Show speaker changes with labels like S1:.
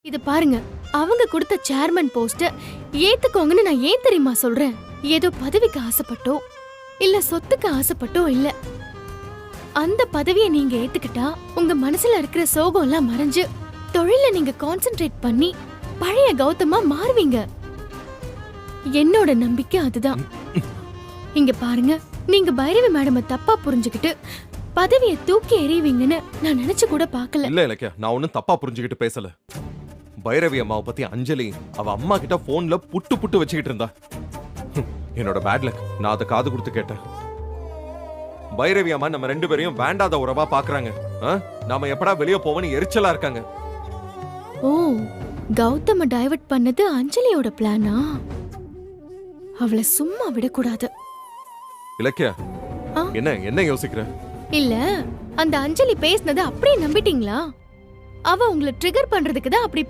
S1: இது பாருங்க, அவங்க கொடுத்த சேர்மன் போஸ்ட ஏத்துக்கோங்கன்னு நான் ஏன் தெரியுமா சொல்றேன்? ஏதோ பதவிக்கு ஆசைப்பட்டோ இல்ல சொத்துக்கு ஆசைப்பட்டோ இல்ல. அந்த பதவியை நீங்க ஏத்துக்கிட்டா உங்க மனசுல இருக்கிற சோகம் எல்லாம் மறைஞ்சு தொழில நீங்க கான்சென்ட்ரேட் பண்ணி பழைய கௌதமா மாறுவீங்க. என்னோட நம்பிக்கை அதுதான். இங்க பாருங்க, நீங்க பைரவி மேடம தப்பா புரிஞ்சுக்கிட்டு பதவியை தூக்கி எறிவீங்கன்னு நான் நினைச்சு கூட பார்க்கல.
S2: இல்ல இலக்கியா, நான் ஒன்னும் தப்பா புரிஞ்சுக்கிட்டு பேசல. பைரவி அம்மாவை பத்தி அஞ்சலி அவ அம்மா கிட்ட போன்ல புட்டு புட்டு வச்சுக்கிட்டு இருந்தா. என்னோட பேட் லக், நான் அதை காது கொடுத்து கேட்டேன். பைரவி அம்மா நம்ம 2 பேரையும் வேண்டாத உறவா பாக்குறாங்க. நாம எப்படா வெளியே போவோன்னு எரிச்சலா இருக்காங்க.
S1: ஓ, கௌதம டைவர்ட் பண்ணது அஞ்சலியோட பிளானா? அவளை சும்மா விடக்கூடாது.
S2: இலக்கியா, என்ன என்ன யோசிக்கிற?
S1: இல்ல, அந்த அஞ்சலி பேசினதை அப்படியே நம்பிட்டீங்களா? அவ உங்களை ட்ரிகர் பண்றதுக்கு தான் அப்படி